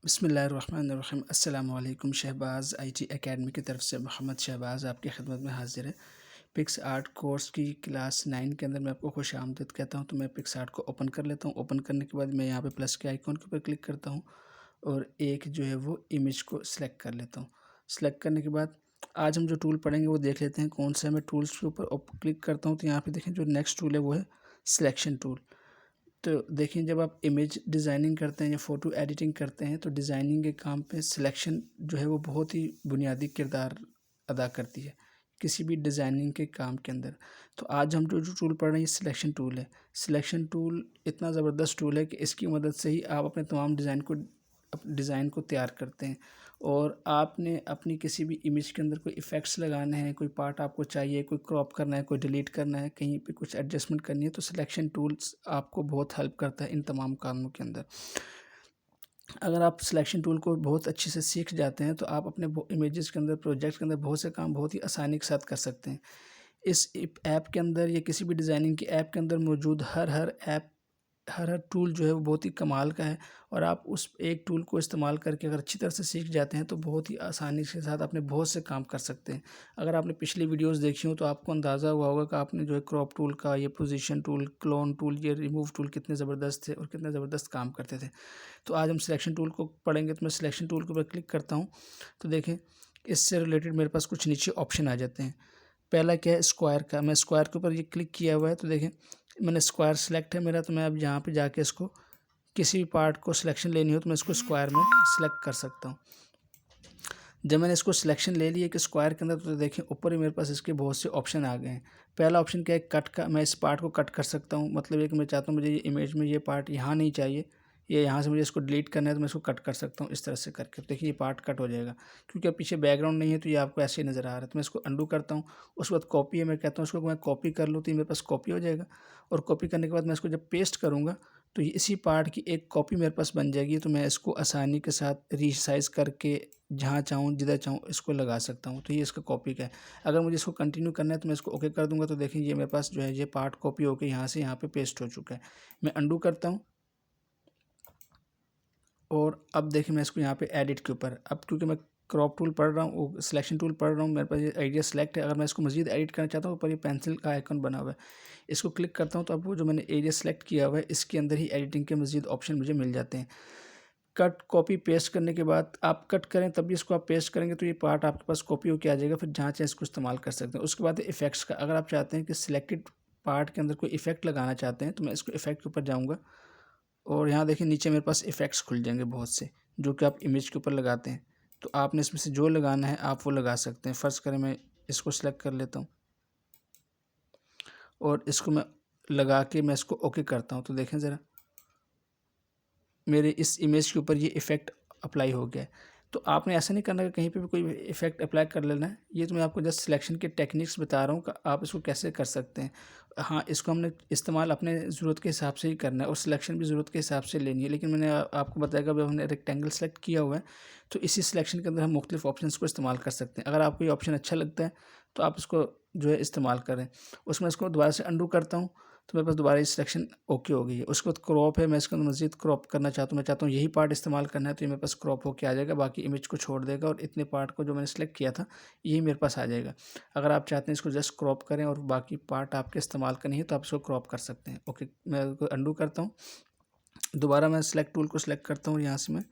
बिस्मिल्लाहिर्रहमानिर्रहीम। अस्सलाम वालेकुम। शहबाज़ आईटी एकेडमी की तरफ से मोहम्मद शहबाज़ आपकी खिदमत में हाज़िर है। पिक्स आर्ट कोर्स की क्लास 9 के अंदर मैं आपको खुश आमदीद कहता हूँ। तो मैं पिक्स आर्ट को ओपन कर लेता हूँ। ओपन करने के बाद मैं यहाँ पे प्लस के आइकॉन के ऊपर क्लिक करता हूँ और एक जो है वो इमेज को सिलेक्ट कर लेता हूँ। सिलेक्ट करने के बाद आज हम जो टूल पढ़ेंगे वो देख लेते हैं कौन सा है। मैं टूल्स के ऊपर क्लिक करता हूँ तो यहाँ पर देखें जो नेक्स्ट टूल है वो है सिलेक्शन टूल। तो देखिए जब आप इमेज डिज़ाइनिंग करते हैं या फ़ोटो एडिटिंग करते हैं तो डिज़ाइनिंग के काम पे सिलेक्शन जो है वो बहुत ही बुनियादी किरदार अदा करती है किसी भी डिज़ाइनिंग के काम के अंदर। तो आज हम जो टूल पढ़ रहे हैं ये सिलेक्शन टूल है। सिलेक्शन टूल इतना ज़बरदस्त टूल है कि इसकी मदद से ही आप अपने तमाम डिज़ाइन को तैयार करते हैं। और आपने अपनी किसी भी इमेज के अंदर कोई इफ़ेक्ट्स लगाने हैं, कोई पार्ट आपको चाहिए, कोई क्रॉप करना है, कोई डिलीट करना है, कहीं पे कुछ एडजस्टमेंट करनी है, तो सिलेक्शन टूल्स आपको बहुत हेल्प करता है इन तमाम कामों के अंदर। अगर आप सिलेक्शन टूल को बहुत अच्छे से सीख जाते हैं तो आप अपने इमेजेस के अंदर, प्रोजेक्ट्स के अंदर बहुत से काम बहुत ही आसानी के साथ कर सकते हैं। इस ऐप के अंदर या किसी भी डिज़ाइनिंग की ऐप के अंदर मौजूद हर टूल जो है वो बहुत ही कमाल का है। और आप उस एक टूल को इस्तेमाल करके अगर अच्छी तरह से सीख जाते हैं तो बहुत ही आसानी के साथ अपने बहुत से काम कर सकते हैं। अगर आपने पिछली वीडियोस देखी हो तो आपको अंदाज़ा हुआ होगा कि आपने जो है क्रॉप टूल का, ये पोजीशन टूल, क्लोन टूल, ये रिमूव टूल कितने ज़बरदस्त थे और कितने ज़बरदस्त काम करते थे। तो आज हम सिलेक्शन टूल को पढ़ेंगे। तो मैं सिलेक्शन टूल के ऊपर क्लिक करता हूँ तो देखें इससे रिलेटेड मेरे पास कुछ नीचे ऑप्शन आ जाते हैं। पहला क्या है, स्क्वायर का। मैं स्क्वायर के ऊपर ये क्लिक किया हुआ है तो देखें मैंने स्क्वायर सेलेक्ट है मेरा। तो मैं अब यहाँ पे जाके इसको किसी भी पार्ट को सिलेक्शन लेनी हो तो मैं इसको स्क्वायर में सिलेक्ट कर सकता हूँ। जब मैंने इसको सिलेक्शन ले लिया कि स्क्वायर के अंदर, तो देखें ऊपर ही मेरे पास इसके बहुत से ऑप्शन आ गए हैं। पहला ऑप्शन क्या है, कट का। मैं इस पार्ट को कट कर सकता हूँ। मतलब ये कि मैं चाहता हूँ मुझे ये इमेज में ये पार्ट यहाँ नहीं चाहिए, ये यहाँ से मुझे इसको डिलीट करना है तो मैं इसको कट कर सकता हूँ। इस तरह से करके देखिए ये पार्ट कट हो जाएगा क्योंकि अब पीछे बैकग्राउंड नहीं है तो ये आपको ऐसे ही नज़र आ रहा है। तो मैं इसको अंडू करता हूँ। उसके बाद कॉपी है, मैं कहता हूँ इसको मैं कॉपी कर लूँ तो ये मेरे पास कॉपी हो जाएगा। और कॉपी करने के बाद मैं इसको जब पेस्ट करूँगा तो ये इसी पार्ट की एक कॉपी मेरे पास बन जाएगी। तो मैं इसको आसानी के साथ रीसाइज़ करके जहाँ चाहूँ, जिधर चाहूँ इसको लगा सकता हूँ। तो ये इसका कॉपी का है। अगर मुझे इसको कंटिन्यू करना है तो मैं इसको ओके कर दूँगा। तो देखिए ये मेरे पास जो है ये पार्ट कॉपी होके यहाँ से यहाँ पे पेस्ट हो चुका है। मैं अंडू करता हूँ और अब देखिए मैं इसको यहाँ पे एडिट के ऊपर, अब क्योंकि मैं क्रॉप टूल पढ़ रहा हूँ, वो सिलेक्शन टूल पढ़ रहा हूँ, मेरे पास ये एरिया सेलेक्ट है। अगर मैं इसको मज़ीद एडिट करना चाहता हूँ, ऊपर ये पेंसिल का आइकन बना हुआ है, इसको क्लिक करता हूँ तो अब वो जो मैंने एरिया सेलेक्ट किया हुआ है इसके अंदर ही एडिटिंग के मज़ीद ऑप्शन मुझे मिल जाते हैं। कट, कॉपी, पेस्ट करने के बाद आप कट करें तब भी इसको आप पेस्ट करेंगे तो ये पार्ट आपके पास कॉपी होके आ जाएगा। फिर जहाँ चाहे इसको इस्तेमाल कर सकते हैं। उसके बाद इफ़ेक्ट्स का, अगर आप चाहते हैं कि सिलेक्टेड पार्ट के अंदर कोई इफ़ेक्ट लगाना चाहते हैं तो मैं इसको इफ़ेक्ट के ऊपर जाऊँगा और यहाँ देखिए नीचे मेरे पास इफ़ेक्ट्स खुल जाएंगे बहुत से, जो कि आप इमेज के ऊपर लगाते हैं। तो आपने इसमें से जो लगाना है आप वो लगा सकते हैं। फ़र्ज़ करें मैं इसको सेलेक्ट कर लेता हूँ और इसको मैं लगा के मैं इसको ओके करता हूँ। तो देखें ज़रा मेरे इस इमेज के ऊपर ये इफ़ेक्ट अप्लाई हो गया है। तो आपने ऐसा नहीं करना कि कहीं पे भी कोई इफ़ेक्ट अप्लाई कर लेना है। ये तो मैं आपको जस्ट सिलेक्शन के टेक्निक्स बता रहा हूँ कि आप इसको कैसे कर सकते हैं। हाँ, इसको हमने इस्तेमाल अपने ज़रूरत के हिसाब से ही करना है और सिलेक्शन भी ज़रूरत के हिसाब से लेनी है। लेकिन मैंने आपको बताया कि अभी हमने रेक्टेंगल सेलेक्ट किया हुआ है तो इसी सिलेक्शन के अंदर हम मुख्तलिफ ऑप्शंस को इस्तेमाल कर सकते हैं। अगर आपको ये ऑप्शन अच्छा लगता है तो आप इसको जो है इस्तेमाल करें। उसमें इसको दोबारा से अंडू करता हूँ तो मेरे पास दोबारा ये सिलेक्शन ओके हो गई है। उसके बाद क्रॉप है, मैं इसको मज़ीद क्रॉप करना चाहता हूँ। मैं चाहता हूँ यही पार्ट इस्तेमाल करना है तो ये मेरे पास क्रॉप होके आ जाएगा, बाकी इमेज को छोड़ देगा और इतने पार्ट को जो मैंने सेलेक्ट किया था यही मेरे पास आ जाएगा। अगर आप चाहते हैं इसको जस्ट क्रॉप करें और बाकी पार्ट आपके इस्तेमाल का नहीं है तो आप इसको क्रॉप कर सकते हैं। ओके, मैं अंडू करता हूँ। दोबारा मैं सेलेक्ट टूल को सिलेक्ट करता हूँ और यहाँ से मैं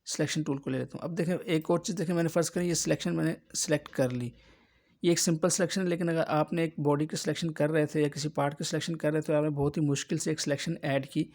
सिलेक्शन टूल को ले लेता हूँ। अब देखें एक और चीज़ देखें, मैंने फ़र्ज़ करें ये सिलेक्शन मैंने सेलेक्ट कर ली। ये एक सिंपल सिलेक्शन है, लेकिन अगर आपने एक बॉडी की सिलेक्शन कर रहे थे या किसी पार्ट की सिलेक्शन कर रहे थे तो आपने बहुत ही मुश्किल से एक सिलेक्शन ऐड की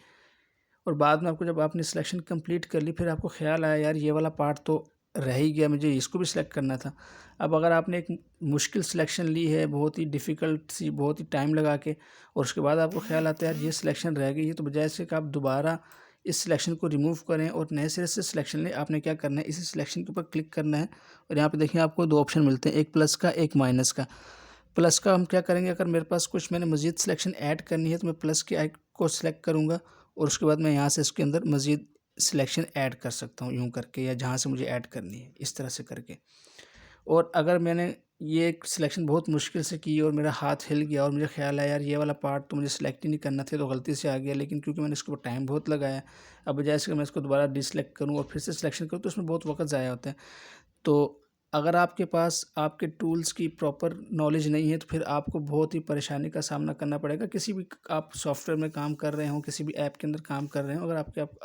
और बाद में आपको जब आपने सिलेक्शन कंप्लीट कर ली फिर आपको ख्याल आया यार ये वाला पार्ट तो रह ही गया, मुझे इसको भी सिलेक्ट करना था। अब अगर आपने एक मुश्किल सिलेक्शन ली है, बहुत ही डिफ़िकल्ट सी, बहुत ही टाइम लगा के, और उसके बाद आपको ख्याल आता है यार ये सिलेक्शन रह गई है, तो बजाय इसके कि आप दोबारा इस सिलेक्शन को रिमूव करें और नए सिरे से सिलेक्शन लें, आपने क्या करना है, इसी सिलेक्शन के ऊपर क्लिक करना है और यहाँ पे देखिए आपको दो ऑप्शन मिलते हैं, एक प्लस का, एक माइनस का। प्लस का हम क्या करेंगे, अगर मेरे पास कुछ मैंने मज़ीद सिलेक्शन ऐड करनी है तो मैं प्लस के आइकन को सिलेक्ट करूँगा और उसके बाद मैं यहाँ से इसके अंदर मज़ीद सिलेक्शन ऐड कर सकता हूँ यूँ करके, या जहाँ से मुझे ऐड करनी है इस तरह से करके। और अगर मैंने ये एक सिलेक्शन बहुत मुश्किल से की और मेरा हाथ हिल गया और मुझे ख्याल आया यार ये वाला पार्ट तो मुझे सेलेक्ट ही नहीं करना था, तो गलती से आ गया। लेकिन क्योंकि मैंने इसके ऊपर टाइम बहुत लगाया, अब बजाय इसके मैं इसको दोबारा डिसलेक्ट करूँ और फिर से सिलेक्शन करूँ तो उसमें बहुत वक्त ज़ाया होता है। तो अगर आपके पास आपके टूल्स की प्रॉपर नॉलेज नहीं है तो फिर आपको बहुत ही परेशानी का सामना करना पड़ेगा। किसी भी आप सॉफ्टवेयर में काम कर रहे हो, किसी भी ऐप के अंदर काम कर रहे हो, अगर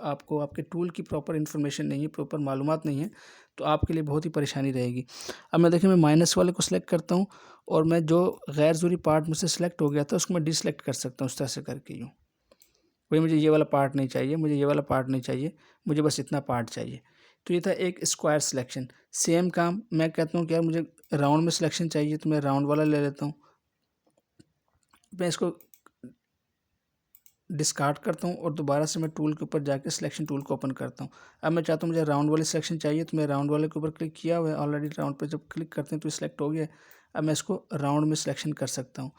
आपको आपके टूल की प्रॉपर इन्फॉर्मेशन नहीं है, प्रॉपर मालूमात नहीं है, तो आपके लिए बहुत ही परेशानी रहेगी। अब मैं देखिए मैं माइनस वाले को सिलेक्ट करता हूँ और मैं जो गैर ज़रूरी पार्ट मुझसे सिलेक्ट हो गया था उसको मैं डिसलेक्ट कर सकता हूँ इस तरह से करके यूँ। भाई मुझे ये वाला पार्ट नहीं चाहिए, मुझे ये वाला पार्ट नहीं चाहिए, मुझे बस इतना पार्ट चाहिए। तो ये था एक स्क्वायर सिलेक्शन। सेम काम मैं कहता हूँ कि यार मुझे राउंड में सिलेक्शन चाहिए तो मैं राउंड वाला ले लेता हूँ। मैं इसको डिस्कार्ड करता हूँ और दोबारा से मैं टूल के ऊपर जाके सिलेक्शन टूल को ओपन करता हूँ। अब मैं चाहता हूँ मुझे राउंड वाली सिलेक्शन चाहिए तो मैं राउंड वाले के ऊपर क्लिक किया हुआ है ऑलरेडी। राउंड पर जब क्लिक करते हैं तो सिलेक्ट हो गया है। अब मैं इसको राउंड में सिलेक्शन कर सकता हूँ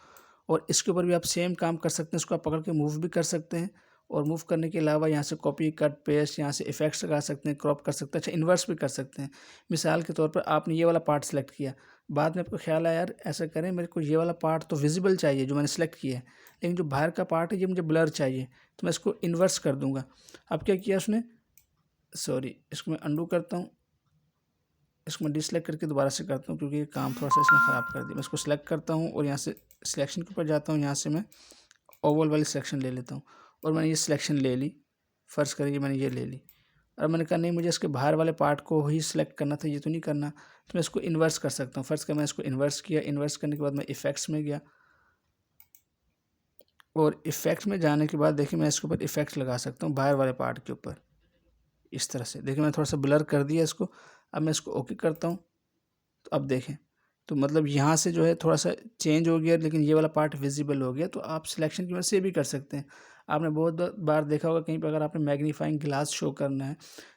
और इसके ऊपर भी आप सेम काम कर सकते हैं। इसको आप पकड़ के मूव भी कर सकते हैं और मूव करने के अलावा यहाँ से कॉपी कट पेस्ट, यहाँ से इफेक्ट्स लगा सकते हैं, क्रॉप कर सकते हैं, अच्छा इन्वर्स भी कर सकते हैं। मिसाल के तौर पर आपने ये वाला पार्ट सेलेक्ट किया, बाद में आपको ख्याल आया यार ऐसा करें मेरे को ये वाला पार्ट तो विजिबल चाहिए जो मैंने सेलेक्ट किया है, लेकिन जो बाहर का पार्ट है ये मुझे ब्लर चाहिए, तो मैं इसको इन्वर्स कर दूंगा। अब क्या किया उसने, सॉरी इसको मैं अंडू करता हूँ, इसको मैं डिसलेक्ट करके दोबारा से करता हूँ क्योंकि ये काम थोड़ा सा इसने ख़राब कर दिया। मैं इसको सेलेक्ट करता हूँ और यहाँ से सिलेक्शन के ऊपर जाता हूँ, यहाँ से मैं ओवल वाली सिलेक्शन ले लेता हूँ और मैंने ये सिलेक्शन ले ली। फ़र्ज़ करिए मैंने ये ले ली और मैंने कहा नहीं मुझे इसके बाहर वाले पार्ट को ही सिलेक्ट करना था, ये तो नहीं करना, तो मैं इसको इन्वर्स कर सकता हूँ। फ़र्ज़ कर मैं इसको इन्वर्स किया, इन्वर्स करने के बाद मैं इफ़ेक्ट्स में गया और इफ़ेक्ट में जाने के बाद देखिए मैं इसके ऊपर इफ़ेक्ट लगा सकता हूँ बाहर वाले पार्ट के ऊपर इस तरह से। देखिए मैंने थोड़ा सा ब्लर कर दिया इसको। अब मैं इसको ओके करता हूँ तो अब देखें तो मतलब यहाँ से जो है थोड़ा सा चेंज हो गया, लेकिन ये वाला पार्ट विजिबल हो गया। तो आप सिलेक्शन की वजह से भी कर सकते हैं। आपने बहुत बार देखा होगा कहीं पर अगर आपने मैग्नीफाइंग ग्लास शो करना है,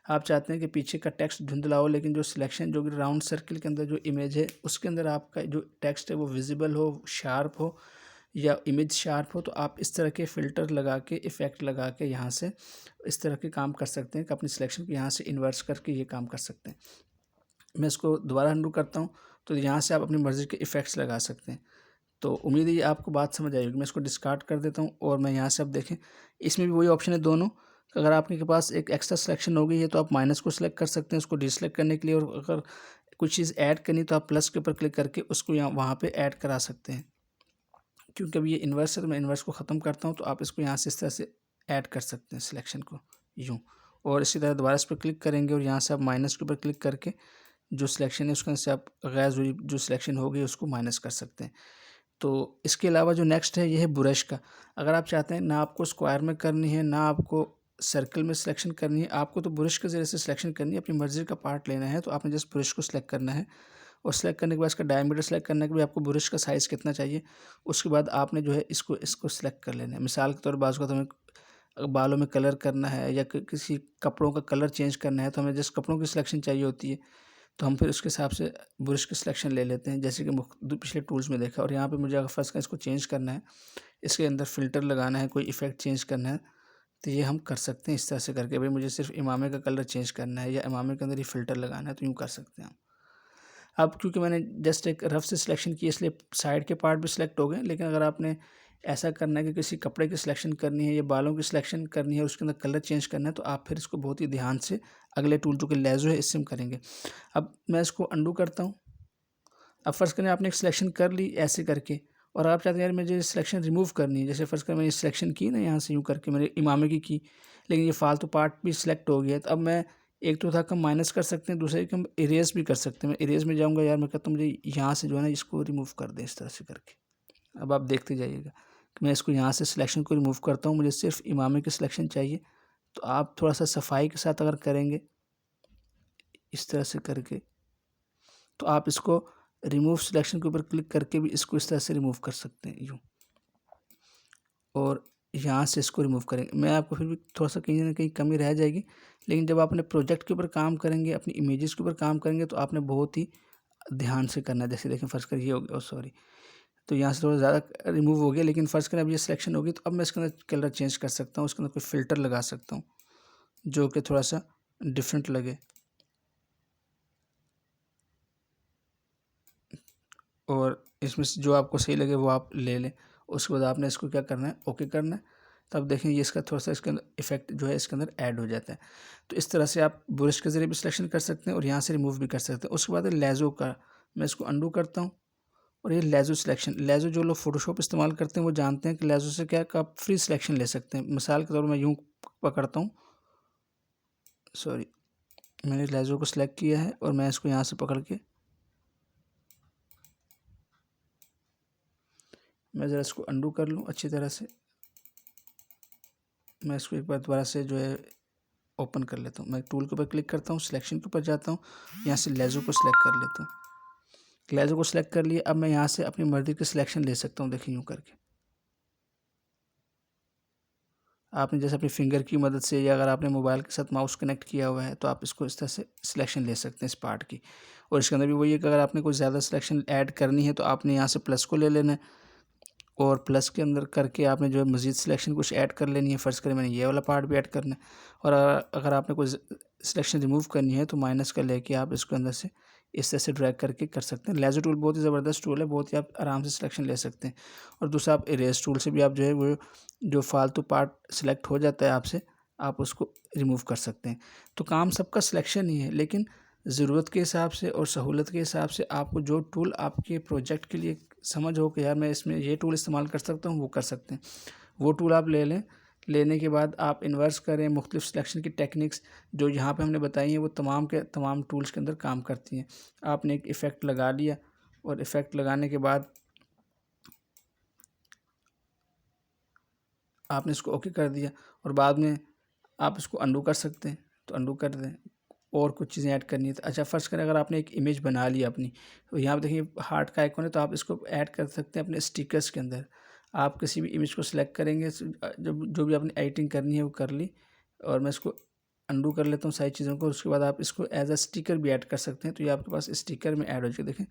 आप चाहते हैं कि पीछे का टेक्स्ट धुंधला हो, लेकिन जो सिलेक्शन जो राउंड सर्किल के अंदर जो इमेज है उसके अंदर आपका जो टेक्स्ट है वो विजिबल हो, शार्प हो या इमेज शार्प हो, तो आप इस तरह के फ़िल्टर लगा के, इफ़ेक्ट लगा के यहाँ से इस तरह के काम कर सकते हैं कि अपनी सिलेक्शन को यहाँ से इन्वर्स करके ये काम कर सकते हैं। मैं इसको दोबारा अंडू करता हूँ तो यहाँ से आप अपनी मर्ज़ी के इफ़ेक्ट्स लगा सकते हैं। तो उम्मीद है ये आपको बात समझ आई होगी। मैं इसको डिस्कार्ड कर देता हूँ और मैं यहाँ से अब देखें इसमें भी वही ऑप्शन है दोनों। अगर आपके के पास एक एक्स्ट्रा सिलेक्शन हो गई है तो आप माइनस को सिलेक्ट कर सकते हैं उसको डिसलेक्ट करने के लिए, और अगर कुछ चीज़ ऐड करनी तो आप प्लस के ऊपर क्लिक करके उसको यहाँ वहाँ पे ऐड करा सकते हैं। क्योंकि अब ये इन्वर्स है तो मैं इन्वर्स को ख़त्म करता हूँ, तो आप इसको यहाँ से इस तरह से ऐड कर सकते हैं सिलेक्शन को यूँ। और इसी तरह दोबारा इस पर क्लिक करेंगे और यहाँ से आप माइनस के ऊपर क्लिक करके जो सिलेक्शन है उसके अंदर से आप गैर ज़रूरी जो सिलेक्शन हो गई उसको माइनस कर सकते हैं। तो इसके अलावा जो नेक्स्ट है ये है ब्रश का। अगर आप चाहते हैं ना आपको स्क्वायर में करनी है ना आपको सर्कल में सिलेक्शन करनी है, आपको तो ब्रश के ज़रिए से सिलेक्शन करनी है, अपनी मर्ज़ी का पार्ट लेना है, तो आपने जस्ट ब्रश को सिलेक्ट करना है और सेलेक्ट करने के बाद इसका डायमीटर सेलेक्ट करने के बाद आपको ब्रश का साइज़ कितना चाहिए, उसके बाद आपने जो है इसको सेलेक्ट कर लेना है। मिसाल के तौर पर बाज़ को हमें बालों में कलर करना है या किसी कपड़ों का कलर चेंज करना है, तो हमें जिस कपड़ों की सिलेक्शन चाहिए होती है तो हम फिर उसके हिसाब से ब्रश की सिलेक्शन ले लेते हैं, जैसे कि पिछले टूल्स में देखा। और यहाँ पे मुझे अगर फर्स्ट का इसको चेंज करना है, इसके अंदर फ़िल्टर लगाना है, कोई इफ़ेक्ट चेंज करना है, तो ये हम कर सकते हैं इस तरह से करके। भाई मुझे सिर्फ इमामे का कलर चेंज करना है या इमामे के अंदर ही फ़िल्टर लगाना है, तो यूँ कर सकते हैं हम। अब क्योंकि मैंने जस्ट एक रफ से सिलेक्शन की इसलिए साइड के पार्ट भी सिलेक्ट हो गए, लेकिन अगर आपने ऐसा करना है कि किसी कपड़े की सिलेक्शन करनी है या बालों की सिलेक्शन करनी है, उसके अंदर कलर चेंज करना है, तो आप फिर इसको बहुत ही ध्यान से अगले टूल जो कि लेज़ो है इससे हम करेंगे। अब मैं इसको अंडू करता हूँ। अब फ़र्ज़ करें आपने एक सिलेक्शन कर ली ऐसे करके और आप चाहते हैं यार मुझे सिलेक्शन रिमूव करनी है, जैसे फ़र्ज़ करें मैंने सिलेक्शन की ना यहाँ से यूँ करके मैंने इमामे की, लेकिन ये फालतू पार्ट भी सिलेक्ट हो गया है। तो अब मैं एक तो था कि हम माइनस कर सकते हैं, दूसरे कि हम इरेज़ भी कर सकते हैं। मैं इरेज़ में जाऊँगा, यार मैं कहता हूँ मुझे यहाँ से जो है ना इसको रिमूव कर दें इस तरह से करके। अब आप देखते जाइएगा कि मैं इसको यहाँ से सिलेक्शन को रिमूव करता हूँ, मुझे सिर्फ़ इमामे की सिलेक्शन चाहिए। तो आप थोड़ा-सा सफाई के साथ अगर करेंगे इस तरह से करके, तो आप इसको रिमूव सिलेक्शन के ऊपर क्लिक करके भी इसको इस तरह से रिमूव कर सकते हैं यूँ, और यहाँ से इसको रिमूव करेंगे। मैं आपको फिर भी थोड़ा-सा कहीं न कहीं कमी रह जाएगी, लेकिन जब आप अपने प्रोजेक्ट के ऊपर काम करेंगे, अपनी इमेजेस के ऊपर काम करेंगे, तो आपने बहुत ही ध्यान से करना है। जैसे देखें फ़र्ज़ करें ये हो गया, ओह सॉरी, तो यहाँ से थोड़ा ज़्यादा रिमूव हो गया, लेकिन फ़र्ज़ करें अब ये सिलेक्शन होगी, तो अब मैं इसके अंदर कलर चेंज कर सकता हूँ, उसके अंदर कोई फ़िल्टर लगा सकता हूँ, जो कि थोड़ा-सा डिफरेंट लगे। और इसमें से जो आपको सही लगे वो आप ले लें। उसके बाद आपने इसको क्या करना है, ओके करना है। तब देखें ये इसका थोड़ा-सा इसके अंदर इफ़ेक्ट जो है इसके अंदर ऐड हो जाता है। तो इस तरह से आप ब्रश के ज़रिए भी सिलेक्शन कर सकते हैं और यहाँ से रिमूव भी कर सकते हैं। उसके बाद लेज़ो का मैं इसको अनडू करता हूँ और ये लेज़ो सिलेक्शन, लेज़ो जो लोग फ़ोटोशॉप इस्तेमाल करते हैं वो जानते हैं कि लेज़ो से क्या है कि आप फ्री सिलेक्शन ले सकते हैं। मिसाल के तौर पर मैं यूँ पकड़ता हूँ, सॉरी, मैंने लेज़ो को सिलेक्ट किया है और मैं इसको यहाँ से पकड़ के मैं ज़रा इसको अनडू कर लूँ अच्छी तरह से। मैं इसको एक बार दोबारा से जो है ओपन कर लेता हूँ। मैं टूल के ऊपर क्लिक करता हूँ, सिलेक्शन के ऊपर जाता हूँ, यहाँ से लेज़ो को सिलेक्ट कर लेता हूँ। लेज़ो को सिलेक्ट कर लिया, अब मैं यहाँ से अपनी मर्ज़ी की सिलेक्शन ले सकता हूँ। देखिए यूँ करके आपने जैसे अपनी फिंगर की मदद से या अगर आपने मोबाइल के साथ माउस कनेक्ट किया हुआ है तो आप इसको इस तरह से सिलेक्शन ले सकते हैं इस पार्ट की। और इसके अंदर भी वही है कि अगर आपने कोई ज़्यादा सिलेक्शन ऐड करनी है तो आपने यहाँ से प्लस को ले लेना है और प्लस के अंदर करके आपने जो है मज़ीद सिलेक्शन कुछ ऐड कर लेनी है। फ़र्ज़ करें मैंने ये वाला पार्ट भी ऐड करना है और अगर आपने कोई सिलेक्शन रिमूव करनी है तो माइनस का लेके आप इसके अंदर से इस तरह से ड्रैग करके कर सकते हैं। लेज़ो टूल बहुत ही ज़बरदस्त टूल है, बहुत ही आप आराम से सिलेक्शन ले सकते हैं। और दूसरा आप इरेज़ टूल से भी आप जो है वो जो फालतू पार्ट सिलेक्ट हो जाता है आपसे, आप उसको रिमूव कर सकते हैं। तो काम सबका सिलेक्शन ही है, लेकिन ज़रूरत के हिसाब से और सहूलत के हिसाब से आपको जो टूल आपके प्रोजेक्ट के लिए समझ हो कि यार मैं इसमें ये टूल इस्तेमाल कर सकता हूँ, वो कर सकते हैं। वो टूल आप ले लें। लेने के बाद आप इन्वर्स करें, मुख्तलिफ़ सिलेक्शन की टेक्निक्स जो यहाँ पे हमने बताई हैं वो तमाम के तमाम टूल्स के अंदर काम करती हैं। आपने एक इफ़ेक्ट लगा लिया और इफ़ेक्ट लगाने के बाद आपने इसको ओके कर दिया और बाद में आप इसको अंडू कर सकते हैं, तो अंडू कर दें। और कुछ चीज़ें ऐड करनी है तो अच्छा फ़र्ज़ करें अगर आपने एक इमेज बना ली अपनी, तो यहाँ पे देखिए हार्ट का आइकॉन है तो आप इसको ऐड कर सकते हैं अपने स्टिकर्स के अंदर। आप किसी भी इमेज को सिलेक्ट करेंगे जब जो भी आपने एडिटिंग करनी है वो कर ली और मैं इसको अंडू कर लेता हूँ सारी चीज़ों को। उसके बाद आप इसको एज अ स्टिकर भी ऐड कर सकते हैं, तो ये आपके पास स्टिकर में ऐड हो जाएगा। देखें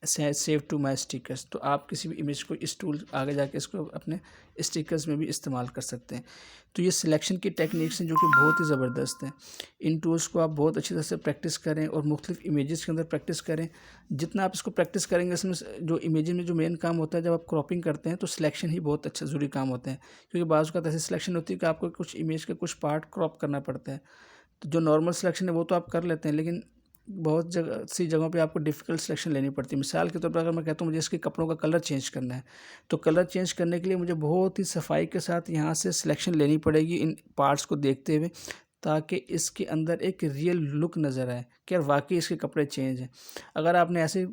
सेव टू माई स्टिकर्स, तो आप किसी भी इमेज को इस टूल आगे जाके इसको अपने स्टिकर्स में भी इस्तेमाल कर सकते हैं। तो ये सिलेक्शन की टेक्निक्स हैं जो कि बहुत ही ज़बरदस्त हैं। इन टूल्स को आप बहुत अच्छी तरह से प्रैक्टिस करें और मुख्तलिफ इमेजेस के अंदर प्रैक्टिस करें। जितना आप इसको प्रैक्टिस करेंगे इसमें जो इमेज में जो मेन काम होता है, जब आप क्रॉपिंग करते हैं तो सिलेक्शन ही बहुत अच्छा ज़रूरी काम होता है, क्योंकि बाज़ औक़ात ऐसी सिलेक्शन होती है कि आपको कुछ इमेज के कुछ पार्ट क्रॉप करना पड़ता है। तो जो नॉर्मल सिलेक्शन है वो तो आप कर लेते हैं, लेकिन बहुत जगह सी जगहों पे आपको डिफ़िकल्ट सिलेक्शन लेनी पड़ती है। मिसाल के तौर पर अगर मैं कहता हूँ मुझे इसके कपड़ों का कलर चेंज करना है, तो कलर चेंज करने के लिए मुझे बहुत ही सफाई के साथ यहाँ से सिलेक्शन लेनी पड़ेगी इन पार्ट्स को देखते हुए, ताकि इसके अंदर एक रियल लुक नज़र आए कि यार वाक़ई इसके कपड़े चेंज हैं। अगर आपने ऐसे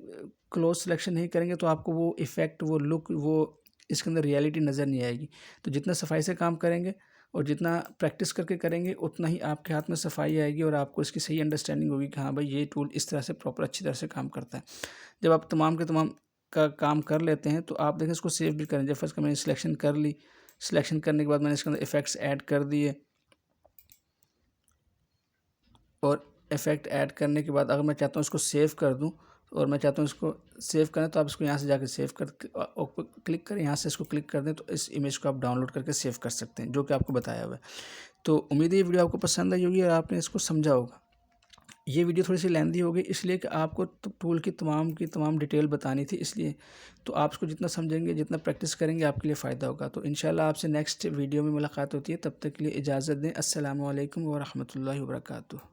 क्लोज़ सिलेक्शन नहीं करेंगे तो आपको वो इफ़ेक्ट, वो लुक, वो इसके अंदर रियलिटी नज़र नहीं आएगी। तो जितना सफाई से काम करेंगे और जितना प्रैक्टिस करके करेंगे उतना ही आपके हाथ में सफाई आएगी और आपको इसकी सही अंडरस्टैंडिंग होगी कि हाँ भाई ये टूल इस तरह से प्रॉपर अच्छी तरह से काम करता है। जब आप तमाम के तमाम का काम कर लेते हैं तो आप देखें इसको सेव भी करें। जब फर्स्ट मैंने सिलेक्शन कर ली, सिलेक्शन करने के बाद मैंने इसके अंदर इफ़ेक्ट्स ऐड कर दिए और इफ़ेक्ट ऐड करने के बाद अगर मैं चाहता हूँ इसको सेव कर दूँ और मैं चाहता हूँ इसको सेव करें, तो आप इसको यहाँ से जाकर सेव कर क्लिक करें, यहाँ से इसको क्लिक कर दें तो इस इमेज को आप डाउनलोड करके सेव कर सकते हैं, जो कि आपको बताया हुआ है। तो उम्मीद है ये वीडियो आपको पसंद आई होगी और आपने इसको समझा होगा। ये वीडियो थोड़ी सी लेंथी हो गई इसलिए कि आपको टूल की तमाम डिटेल बतानी थी, इसलिए। तो आप इसको जितना समझेंगे, जितना प्रैक्टिस करेंगे आपके लिए फ़ायदा होगा। तो इंशाल्लाह आपसे नेक्स्ट वीडियो में मुलाकात होती है, तब तक के लिए इजाज़त दें। अस्सलामु अलैकुम व रहमतुल्लाहि व बरकातुहू।